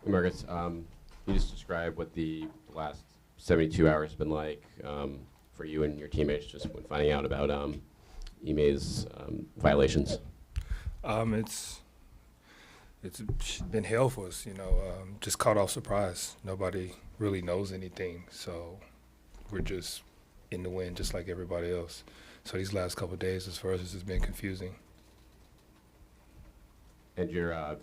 Marcus, can you just describe what the last 72 hours have been like for you and your teammates just when finding out about Ime's violations? It's been hell for us, just caught off surprise. Nobody really knows anything, so we're just in the wind just like everybody else. So these last couple of days, as far as this, has been confusing. And your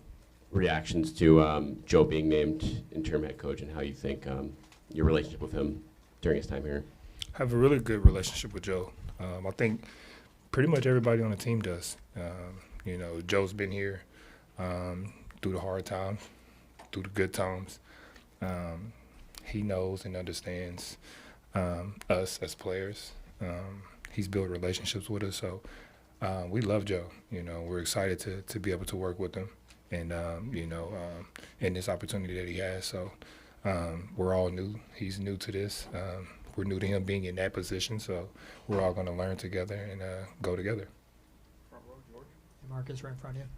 reactions to Joe being named interim head coach and how you think your relationship with him during his time here? I have a really good relationship with Joe. I think pretty much everybody on the team does. Joe's been here through the hard times, through the good times. He knows and understands us as players. He's built relationships with us, so we love Joe. We're excited to be able to work with him, and in this opportunity that he has. So we're all new. He's new to this. We're new to him being in that position. So we're all going to learn together and go together. Front row, George. Marcus, right in front of you.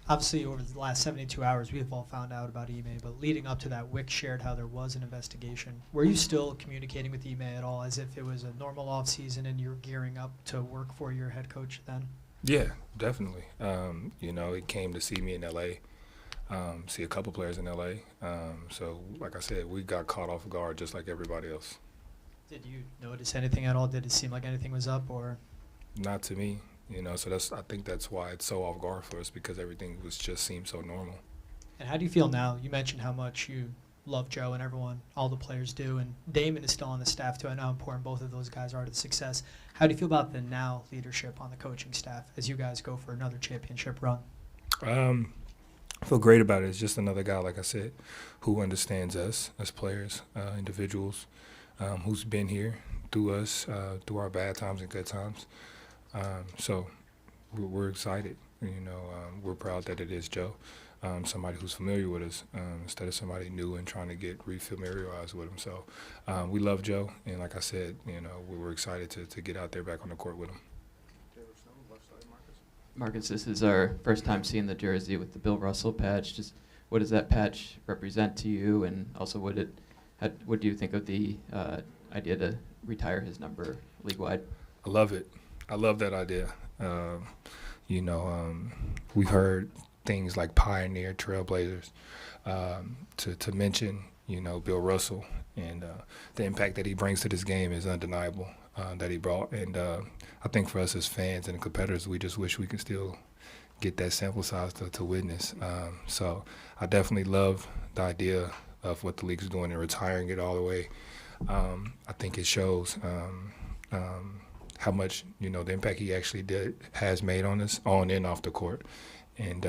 Obviously, over the last 72 hours, we've all found out about Ime, but leading up to that, Wick shared how there was an investigation. Were you still communicating with Ime at all as if it was a normal offseason and you're gearing up to work for your head coach then? Yeah, definitely. He came to see me in L.A., see a couple players in L.A. So, like I said, we got caught off guard just like everybody else. Did you notice anything at all? Did it seem like anything was up, or? Not to me. So I think that's why it's so off guard for us, because everything seemed so normal. And how do you feel now? You mentioned how much you love Joe and everyone, all the players do, and Damon is still on the staff too. I know how important both of those guys are to the success. How do you feel about the now leadership on the coaching staff as you guys go for another championship run? I feel great about it. It's just another guy, like I said, who understands us as players, individuals, who's been here through us, through our bad times and good times. So we're excited. We're proud that it is Joe, somebody who's familiar with us, instead of somebody new and trying to get re-familiarized with him. So we love Joe, and like I said, we were excited to get out there back on the court with him. Marcus, this is our first time seeing the jersey with the Bill Russell patch. Just what does that patch represent to you, and also what do you think of the idea to retire his number league-wide? I love it. I love that idea. We've heard things like pioneer, trailblazers, to mention, Bill Russell, and the impact that he brings to this game is undeniable, that he brought. And I think for us as fans and competitors, we just wish we could still get that sample size to witness. So I definitely love the idea of what the league's doing and retiring it all the way. I think it shows how much, the impact he actually has made on us on and off the court. And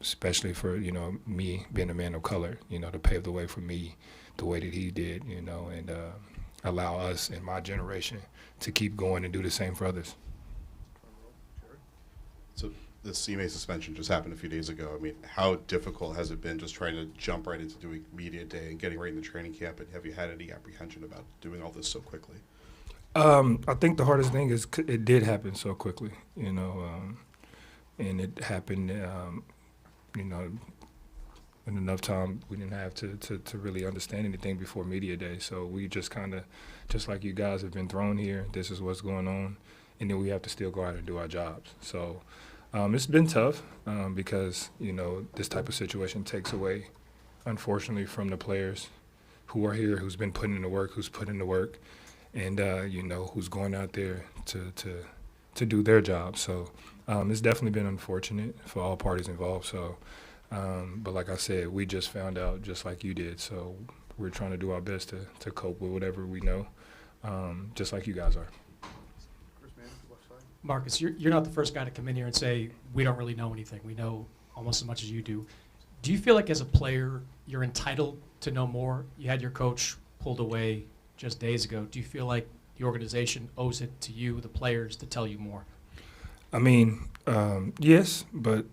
especially for, me being a man of color, to pave the way for me the way that he did, and allow us in my generation to keep going and do the same for others. So this Ime suspension just happened a few days ago. I mean, how difficult has it been just trying to jump right into doing media day and getting right into training camp? And have you had any apprehension about doing all this so quickly? I think the hardest thing is it did happen so quickly, and it happened, in enough time we didn't have to really understand anything before media day. So we just kind of, just like you guys have been thrown here, this is what's going on, and then we have to still go out and do our jobs. So it's been tough because, this type of situation takes away, unfortunately, from the players who are here, who's been putting in the work, who's put in the work, and who's going out there to do their job. So it's definitely been unfortunate for all parties involved. So, but like I said, we just found out just like you did. So we're trying to do our best to cope with whatever we know, just like you guys are. Marcus, you're not the first guy to come in here and say, we don't really know anything. We know almost as much as you do. Do you feel like as a player you're entitled to know more? You had your coach pulled away just days ago. Do you feel like the organization owes it to you, the players, to tell you more? I mean, yes, but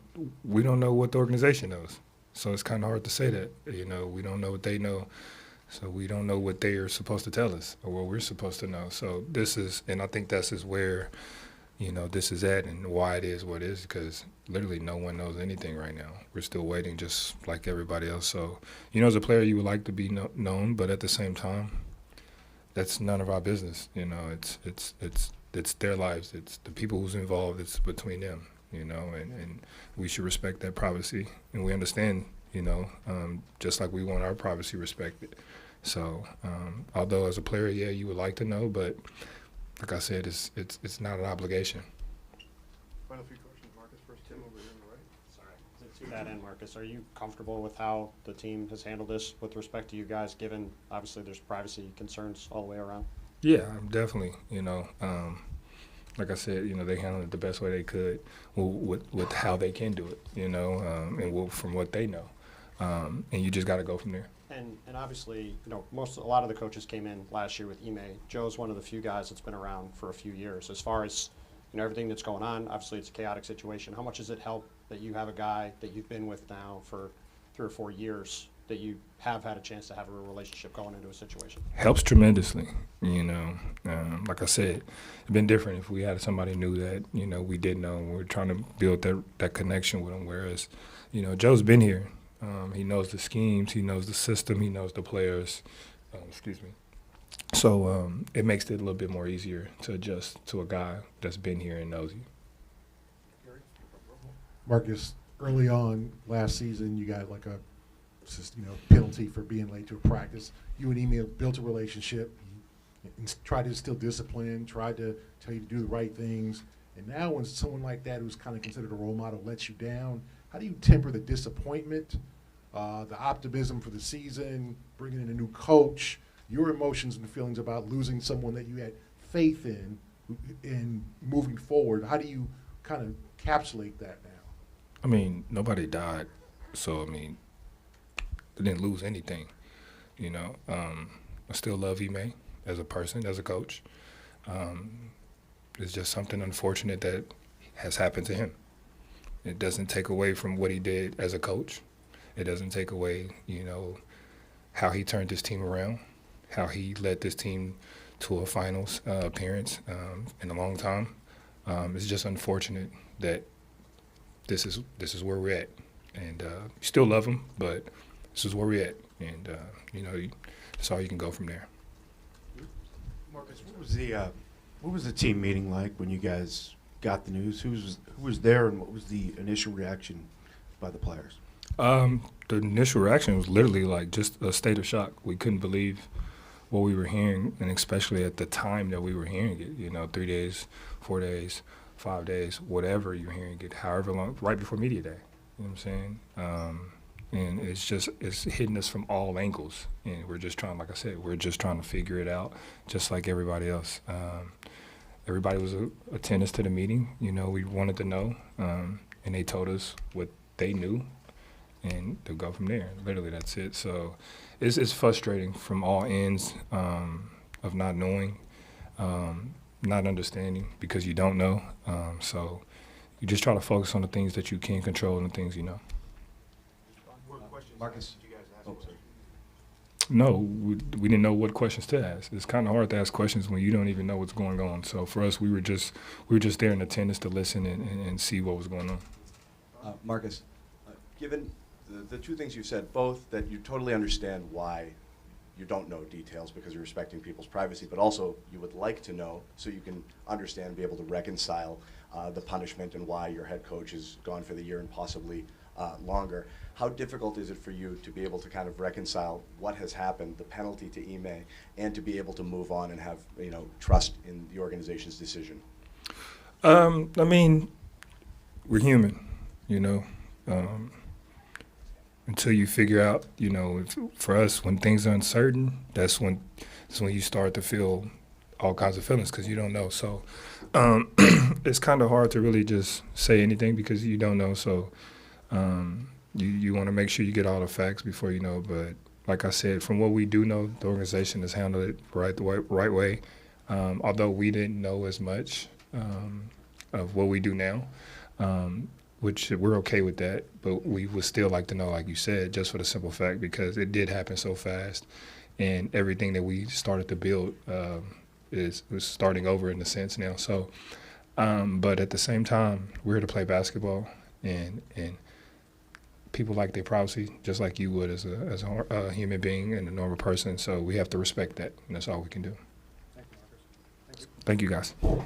we don't know what the organization knows. So it's kind of hard to say that. We don't know what they know. So we don't know what they are supposed to tell us or what we're supposed to know. So this is, and I think this is where this is that and why it is what it is, because literally no one knows anything right now. We're still waiting just like everybody else. So, as a player, you would like to be known, but at the same time, that's none of our business. It's their lives. It's the people who's involved. It's between them, and we should respect that privacy. And we understand, just like we want our privacy respected. So, although as a player, yeah, you would like to know, but like I said, it's not an obligation. Final few questions, Marcus. First, Tim over here on the right. Sorry. To that end, Marcus, are you comfortable with how the team has handled this with respect to you guys, given obviously there's privacy concerns all the way around? Yeah, definitely. Like I said, they handled it the best way they could with how they can do it, and from what they know. And you just got to go from there. And obviously, a lot of the coaches came in last year with Ime. Joe's one of the few guys that's been around for a few years. As far as everything that's going on, obviously it's a chaotic situation. How much does it help that you have a guy that you've been with now for 3 or 4 years, that you have had a chance to have a real relationship going into a situation? Helps tremendously. Like I said, it'd been different if we had somebody new that we didn't know. We're trying to build that connection with them. Whereas, Joe's been here. He knows the schemes, he knows the system, he knows the players. So it makes it a little bit more easier to adjust to a guy that's been here and knows you. Marcus, early on last season, you got like a penalty for being late to a practice. You and Ime built a relationship, tried to instill discipline, tried to tell you to do the right things. And now when someone like that who's kind of considered a role model lets you down, how do you temper the disappointment, the optimism for the season, bringing in a new coach, your emotions and feelings about losing someone that you had faith in moving forward? How do you kind of encapsulate that now? Nobody died, so they didn't lose anything. I still love Ime as a person, as a coach. It's just something unfortunate that has happened to him. It doesn't take away from what he did as a coach. It doesn't take away, how he turned this team around, how he led this team to a finals appearance in a long time. It's just unfortunate that this is where we're at. And still love him, but this is where we're at. And, that's all you can go from there. Marcus, what was the team meeting like when you guys got the news? Who was there, and what was the initial reaction by the players? The initial reaction was literally like just a state of shock. We couldn't believe what we were hearing, and especially at the time that we were hearing it. 3 days, 4 days, 5 days, whatever you're hearing it, however long, right before media day. You know what I'm saying? And it's hitting us from all angles, and we're just trying, like I said, to figure it out, just like everybody else. Everybody was attendance to the meeting. We wanted to know, and they told us what they knew, and to go from there. Literally, that's it. So it's frustrating from all ends of not knowing, not understanding, because you don't know. So you just try to focus on the things that you can control and the things you know. Marcus? No, we didn't know what questions to ask. It's kind of hard to ask questions when you don't even know what's going on. So for us, we were just there in attendance to listen and see what was going on. Marcus, given the two things you said, both that you totally understand why you don't know details because you're respecting people's privacy, but also you would like to know so you can understand and be able to reconcile the punishment and why your head coach is gone for the year and possibly longer. How difficult is it for you to be able to kind of reconcile what has happened, the penalty to Ime, and to be able to move on and have trust in the organization's decision? We're human, until you figure out, for us, when things are uncertain, that's when you start to feel all kinds of feelings because you don't know. So it's kind of hard to really just say anything because you don't know. So you want to make sure you get all the facts before you know. But like I said, from what we do know, the organization has handled it the right way. Although we didn't know as much of what we do now, which we're okay with that. But we would still like to know, like you said, just for the simple fact because it did happen so fast, and everything that we started to build was starting over in a sense now. So But at the same time, we're here to play basketball, and people like their privacy just like you would as a human being and a normal person. So we have to respect that, and that's all we can do. Thank you, guys.